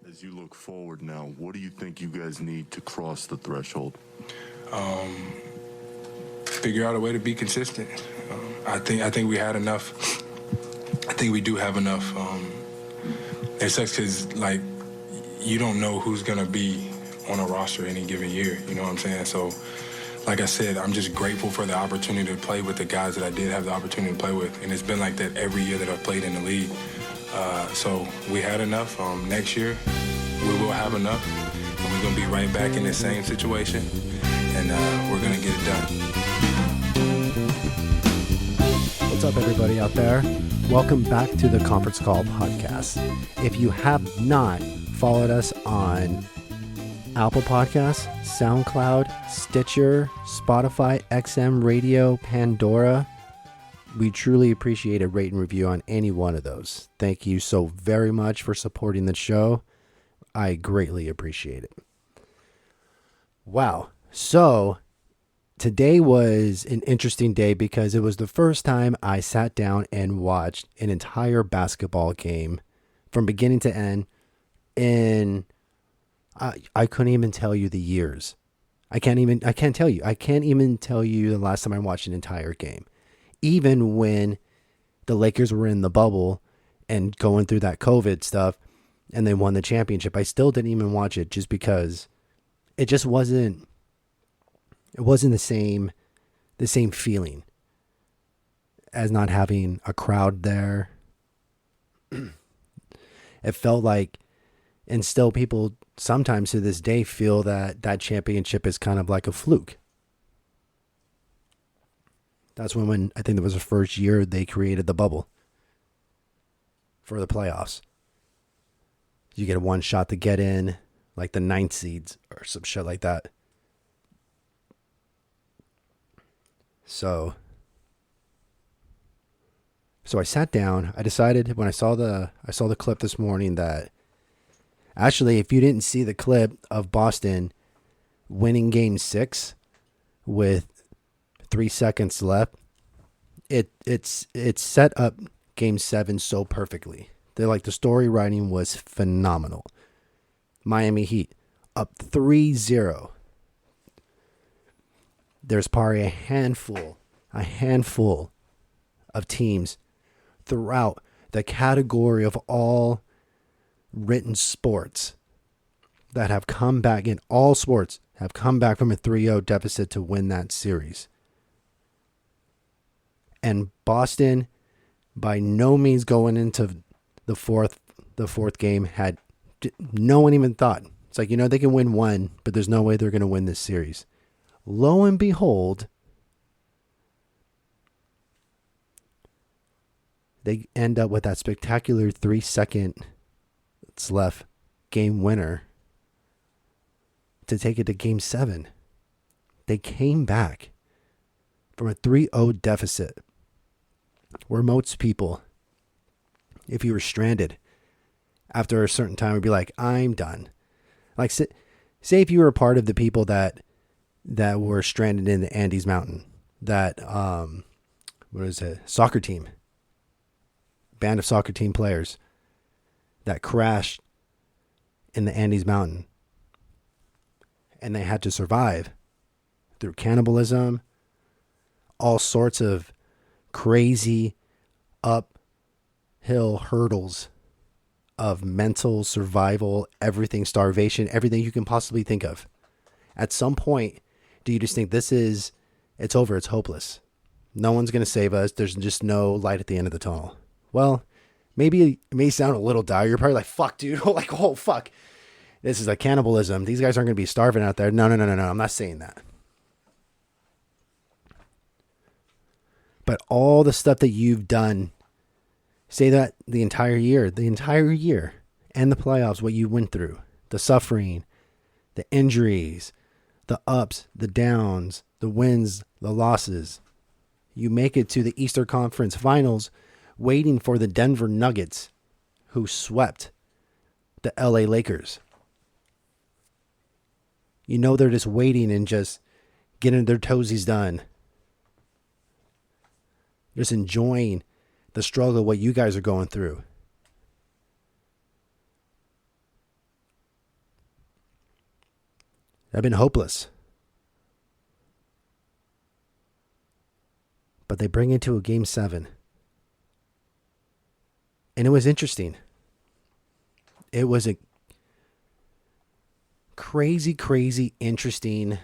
As you look forward now, what do you think you guys need to cross the threshold? Figure out a way to be consistent. I think we had enough. I think we do have enough. It sucks because, like, you don't know who's going to be on a roster any given year. You know what I'm saying? So, like I said, I'm just grateful for the opportunity to play with the guys that I did have the opportunity to play with. And it's been like that every year that I've played in the league. So we had enough. Next year, we will have enough. And we're going to be right back in the same situation. And we're going to get it done. What's up, everybody out there? Welcome back to the Conference Call podcast. If you have not followed us on Apple Podcasts, SoundCloud, Stitcher, Spotify, XM Radio, Pandora, we truly appreciate a rate and review on any one of those. Thank you so very much for supporting the show. I greatly appreciate it. Wow. So today was an interesting day because it was the first time I sat down and watched an entire basketball game from beginning to end. And I couldn't even tell you the years. I can't even tell you the last time I watched an entire game. Even when the Lakers were in the bubble and going through that COVID stuff and they won the championship, I still didn't even watch it just because it just wasn't the same feeling as not having a crowd there. It felt like, and still people sometimes to this day feel that that championship is kind of like a fluke. That's when I think it was the first year they created the bubble for the playoffs. You get a one shot to get in, like the 9th seeds or some shit like that. So I sat down. I decided when I saw the clip this morning that actually, if you didn't see the clip of Boston winning Game 6 with 3 seconds left, it's set up Game 7 so perfectly. The story writing was phenomenal. Miami Heat up 3-0. There's probably a handful of teams throughout the category of all written sports that have come back in all sports have come back from a 3-0 deficit to win that series. And Boston, by no means going into the fourth game, had no one even thought. It's like, they can win one, but there's no way they're going to win this series. Lo and behold, they end up with that spectacular 3 seconds left game winner to take it to Game 7. They came back from a 3-0 deficit where most people, if you were stranded after a certain time, would be like, I'm done. Like, say if you were a part of the people that were stranded in the Andes Mountain, that, soccer team, band of soccer team players that crashed in the Andes Mountain and they had to survive through cannibalism, all sorts of crazy uphill hurdles of mental survival, everything, starvation, everything you can possibly think of. At some point, do you just think it's over, it's hopeless? No one's going to save us. There's just no light at the end of the tunnel. Well, maybe it may sound a little dire. You're probably like, fuck, dude. Like, oh, fuck. This is like cannibalism. These guys aren't going to be starving out there. No. I'm not saying that. But all the stuff that you've done, say that the entire year, and the playoffs, what you went through, the suffering, the injuries, the ups, the downs, the wins, the losses. You make it to the Eastern Conference Finals waiting for the Denver Nuggets, who swept the LA Lakers. They're just waiting and just getting their toesies done. Just enjoying the struggle, what you guys are going through. I've been hopeless. But they bring it to a game 7. And it was interesting. It was a crazy, crazy interesting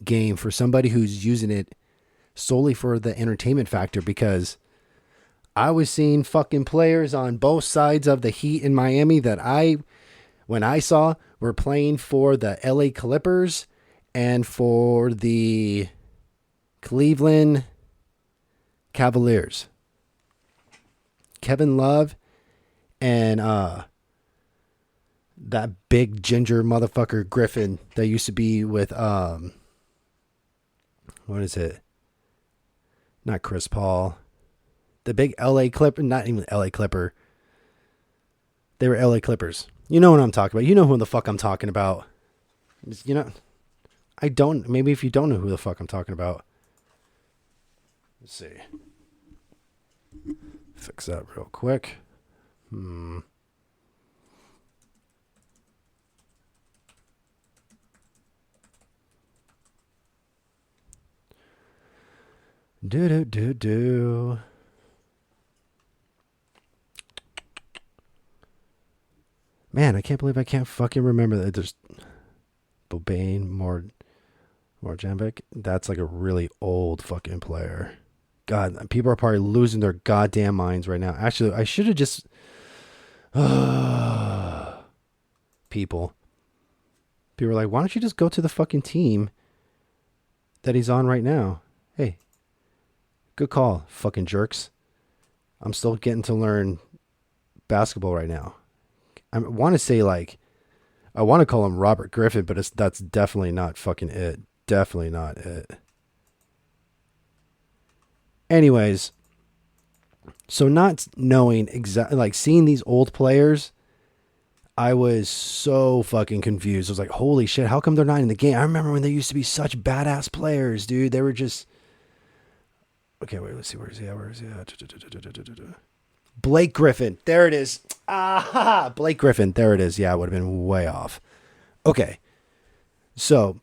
game for somebody who's using it solely for the entertainment factor, because I was seeing fucking players on both sides of the Heat in Miami that when I saw, were playing for the LA Clippers and for the Cleveland Cavaliers. Kevin Love and that big ginger motherfucker Griffin that used to be with what is it? Not Chris Paul. The big LA Clipper, not even LA Clipper. They were LA Clippers. You know what I'm talking about. You know who the fuck I'm talking about. You know, I don't. Maybe if you don't know who the fuck I'm talking about. Let's see. Fix that real quick. Do. Man, I can't believe I can't fucking remember that. There's Bobain Marjanovic. That's like a really old fucking player. God, people are probably losing their goddamn minds right now. Actually, I should have just... People are like, why don't you just go to the fucking team that he's on right now? Hey, good call, fucking jerks. I'm still getting to learn basketball right now. I want to say I want to call him Robert Griffin, but that's definitely not fucking it. Definitely not it. Anyways, so not knowing exactly, seeing these old players, I was so fucking confused. I was like, holy shit, how come they're not in the game? I remember when they used to be such badass players, dude. They were just... Okay, wait, let's see. Where is he at? Blake Griffin. There it is. Blake Griffin. There it is. Yeah, I would have been way off. Okay. So,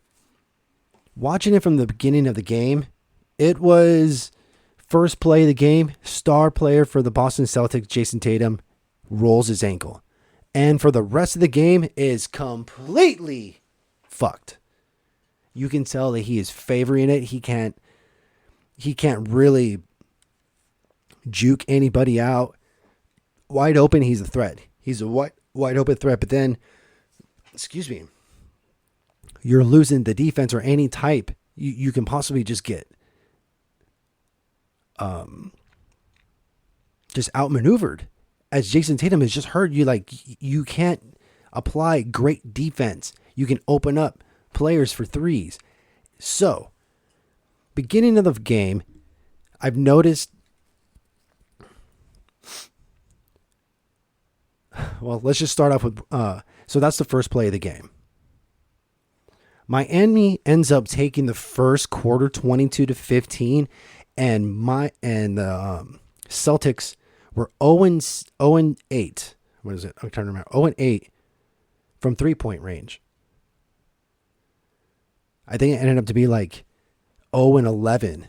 watching it from the beginning of the game, it was first play of the game, star player for the Boston Celtics, Jason Tatum, rolls his ankle. And for the rest of the game is completely fucked. You can tell that he is favoring it. He can't really juke anybody out. Wide open, he's a threat. He's a wide open threat. But then, you're losing the defense or any type you can possibly just get just outmaneuvered. As Jason Tatum has just heard you, you can't apply great defense. You can open up players for threes. So, beginning of the game, I've noticed... Well, let's just start off with... so that's the first play of the game. Miami ends up taking the first quarter 22-15, and the Celtics were 0-8. What is it? I'm trying to remember. 0-8 from 3-point range. I think it ended up to be 0-11.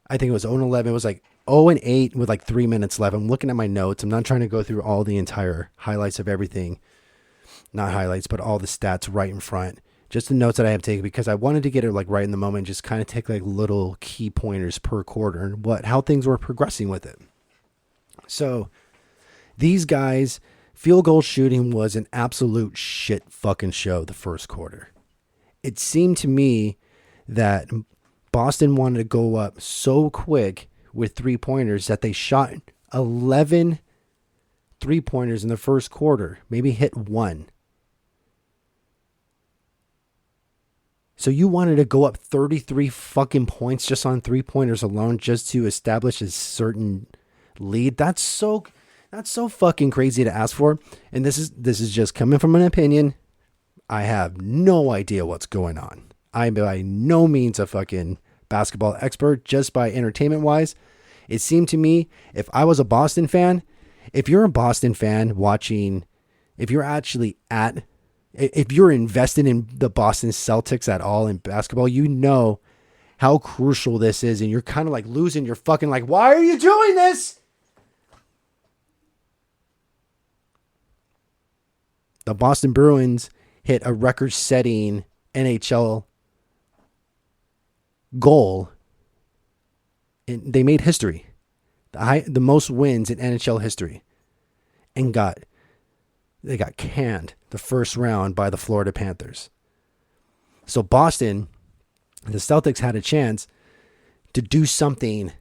I think it was 0-11. It was 0-8 with 3 minutes left. I'm looking at my notes. I'm not trying to go through all the entire highlights of everything. Not highlights, but all the stats right in front. Just the notes that I have taken, because I wanted to get it right in the moment, just kind of take little key pointers per quarter and how things were progressing with it. So these guys, field goal shooting was an absolute shit fucking show the first quarter. It seemed to me that Boston wanted to go up so quick with 3-pointers that they shot 11 3-pointers in the first quarter, maybe hit one. So you wanted to go up 33 fucking points just on 3-pointers alone just to establish a certain lead? That's so fucking crazy to ask for. And this is just coming from an opinion. I have no idea what's going on. I'm by no means a fucking basketball expert, just by entertainment wise. It seemed to me, if I was a Boston fan, if you're a Boston fan watching, if you're actually at If you're invested in the Boston Celtics at all in basketball, you know how crucial this is. And you're kind of like losing your fucking like, why are you doing this? The Boston Bruins hit a record-setting NHL goal. And they made history. The most wins in NHL history. And they got canned the first round by the Florida Panthers. So Boston, the Celtics had a chance to do something.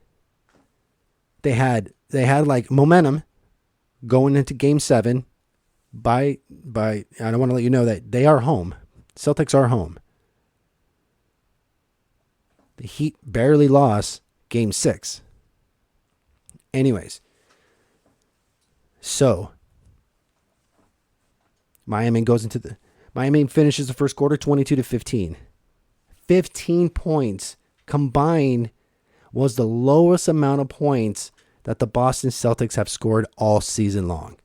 They had like momentum going into Game 7 by I don't want to let you know that they are home. Celtics are home. The Heat barely lost Game 6. Anyways, so Miami finishes the first quarter 22-15. 15 points combined was the lowest amount of points that the Boston Celtics have scored all season long.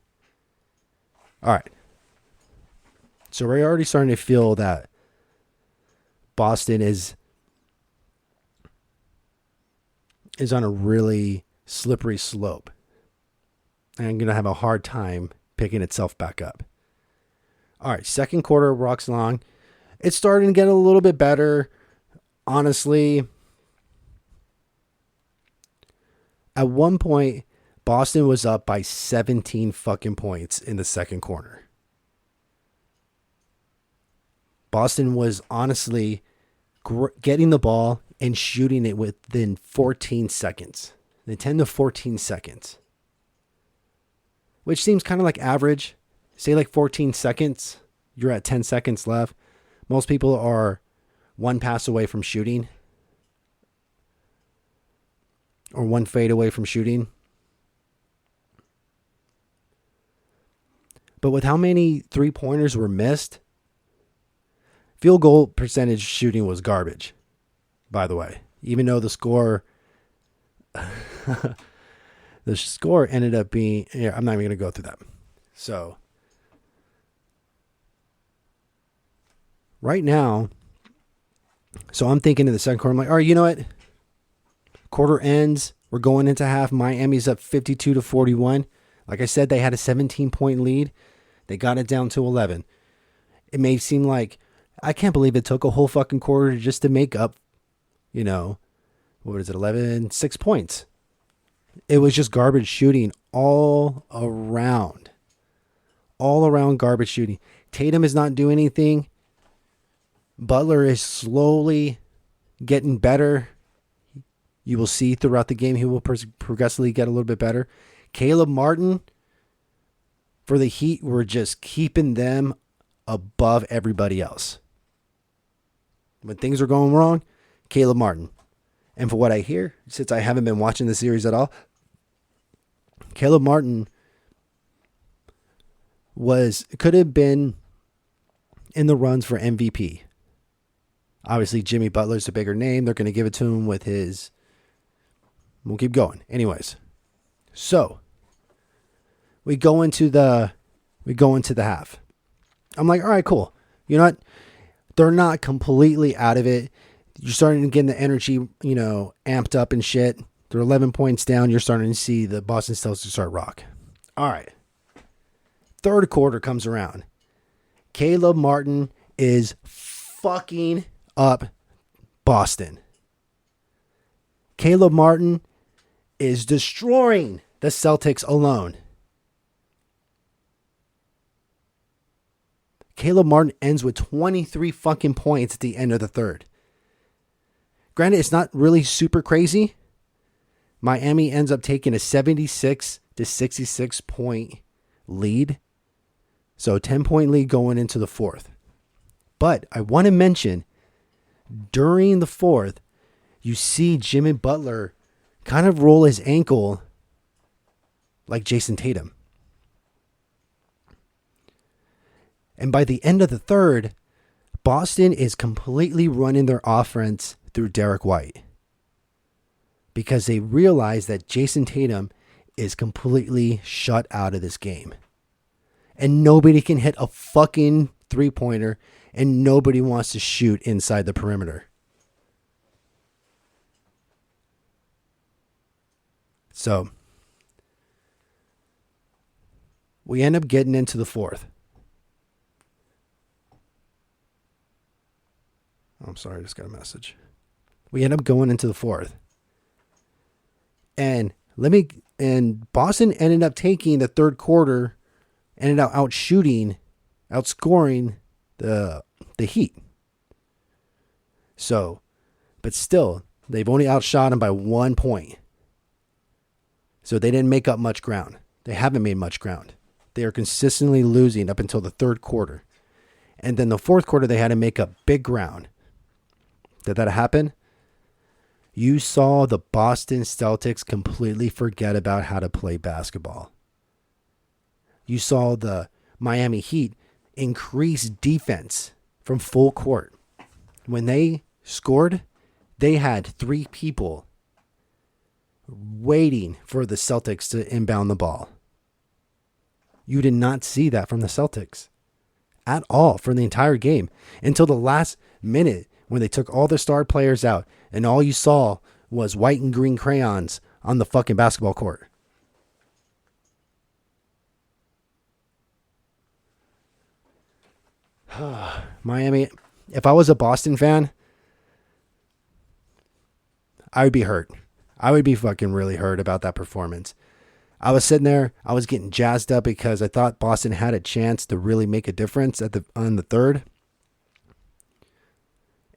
All right. So we're already starting to feel that Boston is on a really slippery slope. And I'm going to have a hard time picking itself back up. All right, second quarter rocks along. It's starting to get a little bit better. Honestly, at one point, Boston was up by 17 fucking points in the second quarter. Boston was honestly getting the ball and shooting it within 14 seconds. The 10 to 14 seconds. Which seems kind of like average. Say like 14 seconds. You're at 10 seconds left. Most people are one pass away from shooting. Or one fade away from shooting. But with how many three-pointers were missed, field goal percentage shooting was garbage, by the way. Even though the score ended up being, I'm not even going to go through that. So right now, I'm thinking in the second quarter, I'm like, all right, you know what? Quarter ends. We're going into half. Miami's up 52-41. Like I said, they had a 17-point lead. They got it down to 11. It may seem like, I can't believe it took a whole fucking quarter just to make up, what is it, 11, 6 points. It was just garbage shooting all around. All around garbage shooting. Tatum is not doing anything. Butler is slowly getting better. You will see throughout the game he will progressively get a little bit better. Caleb Martin for the Heat were just keeping them above everybody else. When things are going wrong, Caleb Martin. And for what I hear, since I haven't been watching the series at all, Caleb Martin could have been in the runs for MVP. Obviously, Jimmy Butler's a bigger name. They're going to give it to him with his... We'll keep going. Anyways. So, we go into the half. I'm like, all right, cool. You know what? They're not completely out of it. You're starting to get the energy, amped up and shit. They're 11 points down. You're starting to see the Boston Celtics start rock. All right. Third quarter comes around. Caleb Martin is fucking up Boston. Caleb Martin is destroying the Celtics alone. Caleb Martin ends with 23 fucking points at the end of the third. Granted, it's not really super crazy. Miami ends up taking a 76-66 point lead. So 10-point lead going into the fourth. But I want to mention, during the fourth, you see Jimmy Butler kind of roll his ankle like Jason Tatum. And by the end of the third, Boston is completely running their offense through Derek White. Because they realize that Jason Tatum is completely shut out of this game. And nobody can hit a fucking 3-pointer, and nobody wants to shoot inside the perimeter. So we end up getting into the fourth. I'm sorry, I just got a message. We end up going into the fourth. And Boston ended up taking the third quarter, ended up outscoring the Heat. So, but still, they've only outshot them by 1 point. So they didn't make up much ground. They haven't made much ground. They are consistently losing up until the third quarter. And then the fourth quarter, they had to make up big ground. Did that happen? You saw the Boston Celtics completely forget about how to play basketball. You saw the Miami Heat increase defense from full court. When they scored, they had 3 people waiting for the Celtics to inbound the ball. You did not see that from the Celtics at all for the entire game until the last minute when they took all the star players out and all you saw was white and green crayons on the fucking basketball court. Miami, if I was a Boston fan, I would be hurt. I would be fucking really hurt about that performance. I was sitting there, I was getting jazzed up because I thought Boston had a chance to really make a difference on the third.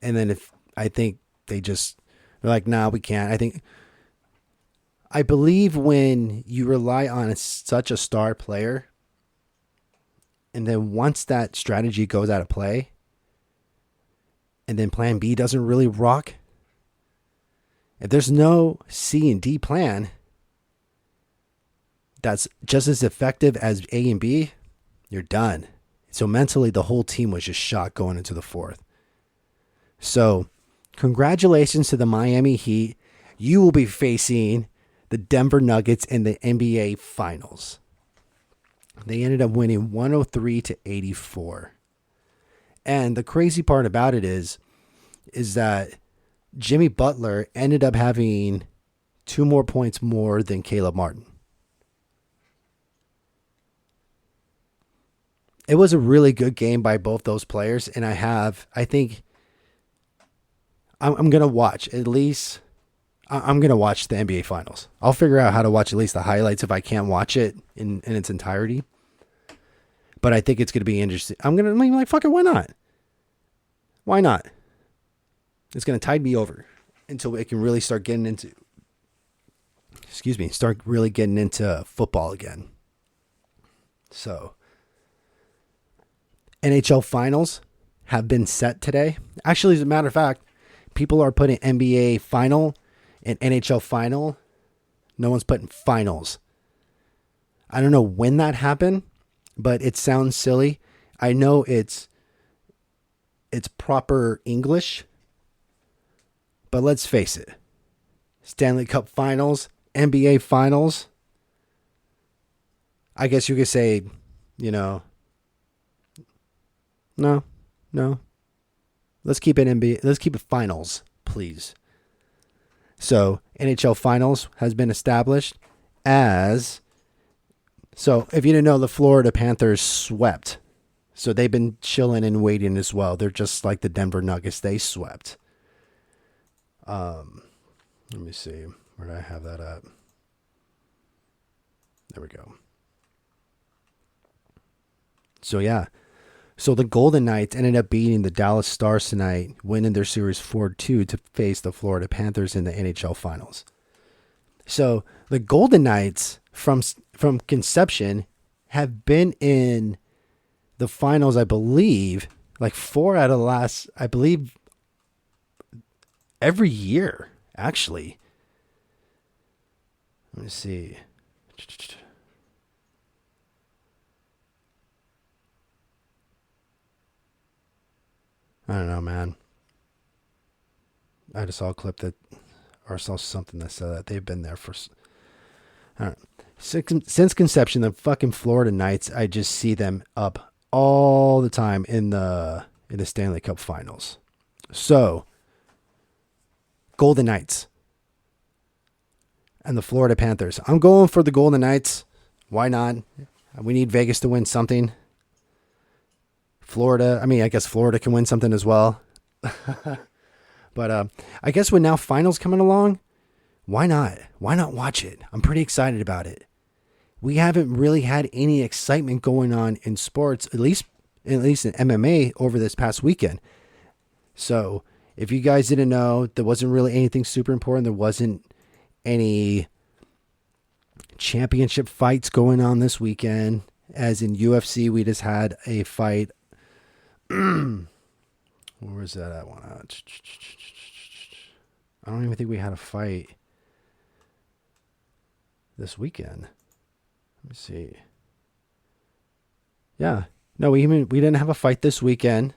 And then I think they're like, nah, we can't. I believe when you rely on such a star player, and then once that strategy goes out of play, and then plan B doesn't really rock, if there's no C and D plan that's just as effective as A and B, you're done. So mentally, the whole team was just shot going into the fourth. So congratulations to the Miami Heat. You will be facing the Denver Nuggets in the NBA Finals. They ended up winning 103-84. And the crazy part about it is that Jimmy Butler ended up having 2 more points more than Caleb Martin. It was a really good game by both those players, and I think I'm going to watch at least, I'm going to watch the NBA Finals. I'll figure out how to watch at least the highlights if I can't watch it in its entirety. But I think it's going to be interesting. I'm like, fuck it, why not? Why not? It's going to tide me over until it can really start getting into, start really getting into football again. So, NHL Finals have been set today. Actually, as a matter of fact, people are putting NBA Final and NHL Final. No one's putting Finals. I don't know when that happened, but it sounds silly. I know it's proper English, but let's face it. Stanley Cup Finals, NBA Finals. I guess you could say, no. Let's keep it NBA. Let's keep it Finals, please. So NHL Finals has been established as. So if you didn't know, the Florida Panthers swept. So they've been chilling and waiting as well. They're just like the Denver Nuggets. They swept. Let me see. Where did I have that at? There we go. So yeah. So the Golden Knights ended up beating the Dallas Stars tonight, winning their series 4-2 to face the Florida Panthers in the NHL Finals. So the Golden Knights from conception have been in the finals, I believe, like 4 out of the last, I believe, every year, actually. Let me see. I don't know, man. I just saw a clip that, or saw something that said that they've been there for, I don't know. Since conception, the fucking Florida Knights, I just see them up all the time in the Stanley Cup Finals. So, Golden Knights and the Florida Panthers. I'm going for the Golden Knights. Why not? We need Vegas to win something. I guess Florida can win something as well. But I guess with now finals coming along, why not? Why not watch it? I'm pretty excited about it. We haven't really had any excitement going on in sports, at least in MMA over this past weekend. So if you guys didn't know, there wasn't really anything super important. There wasn't any championship fights going on this weekend. As in UFC, we just had a fight. Where was that at? I don't even think we had a fight this weekend. Let me see. Yeah. No, we didn't have a fight this weekend.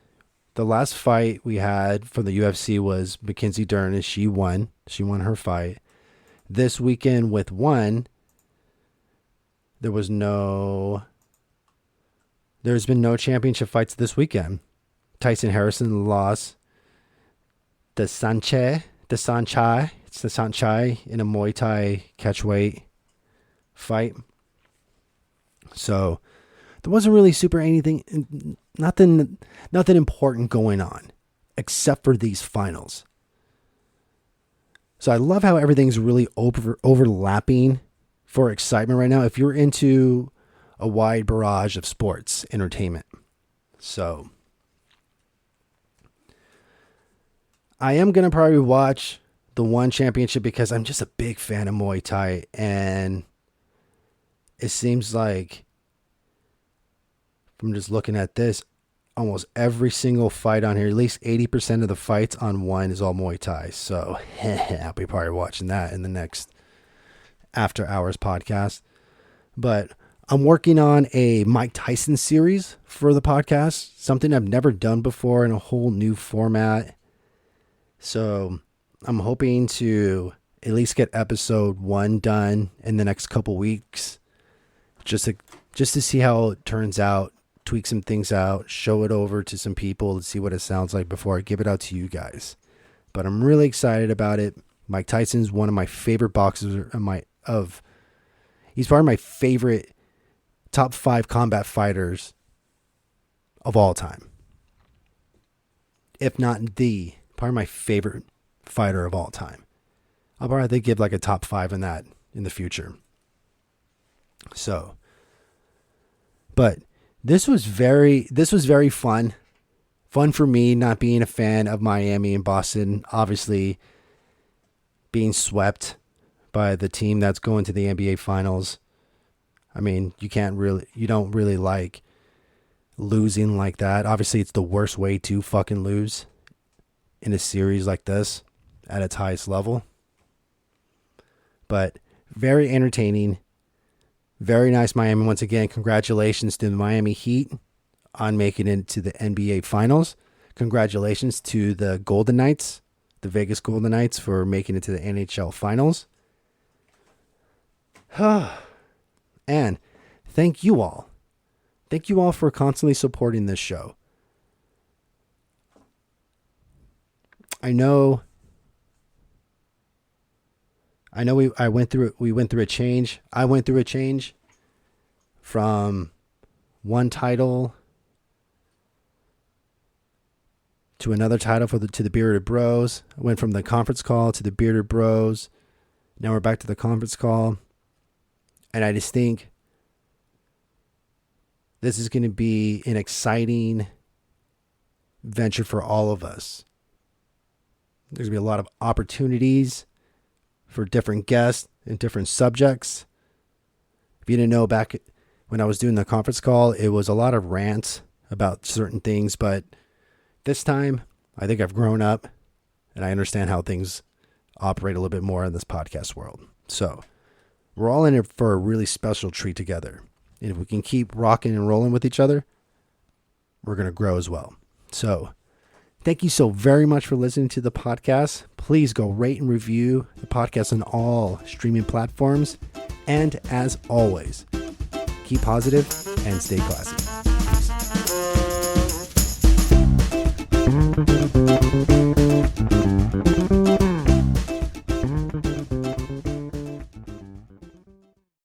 The last fight we had from the UFC was Mackenzie Dern, and she won. She won her fight. This weekend with one, there's been no championship fights this weekend. Tyson Harrison lost. It's the Sanchai in a Muay Thai catchweight fight. So there wasn't really nothing important going on except for these finals. So I love how everything's really overlapping for excitement right now if you're into a wide barrage of sports entertainment. So I am going to probably watch the one championship because I'm just a big fan of Muay Thai, and it seems like from just looking at this, almost every single fight on here, at least 80% of the fights on one is all Muay Thai. So I'll be probably watching that in the next After Hours podcast. But I'm working on a Mike Tyson series for the podcast, something I've never done before in a whole new format. So I'm hoping to at least get episode 1 done in the next couple weeks, just to see how it turns out, tweak some things out, show it over to some people to see what it sounds like before I give it out to you guys. But I'm really excited about it. Mike Tyson's one of my favorite boxers he's probably my favorite top 5 combat fighters of all time. If not probably my favorite fighter of all time. I'll probably give like a top 5 in that in the future. So, but this was very fun. Fun for me, not being a fan of Miami and Boston, obviously being swept by the team that's going to the NBA Finals. I mean, you don't really like losing like that. Obviously, it's the worst way to fucking lose in a series like this at its highest level. But very entertaining. Very nice Miami. Once again, congratulations to the Miami Heat on making it to the NBA Finals. Congratulations to the Golden Knights, the Vegas Golden Knights, for making it to the NHL Finals. And thank you all. Thank you all for constantly supporting this show. I know we went through a change. I went through a change from one title to another title to the Bearded Bros. I went from the conference call to the Bearded Bros. Now we're back to the conference call. And I just think this is going to be an exciting venture for all of us. There's going to be a lot of opportunities for different guests and different subjects. If you didn't know, back when I was doing the conference call, it was a lot of rants about certain things. But this time, I think I've grown up and I understand how things operate a little bit more in this podcast world. So we're all in it for a really special treat together. And if we can keep rocking and rolling with each other, we're going to grow as well. So thank you so very much for listening to the podcast. Please go rate and review the podcast on all streaming platforms. And as always, keep positive and stay classy.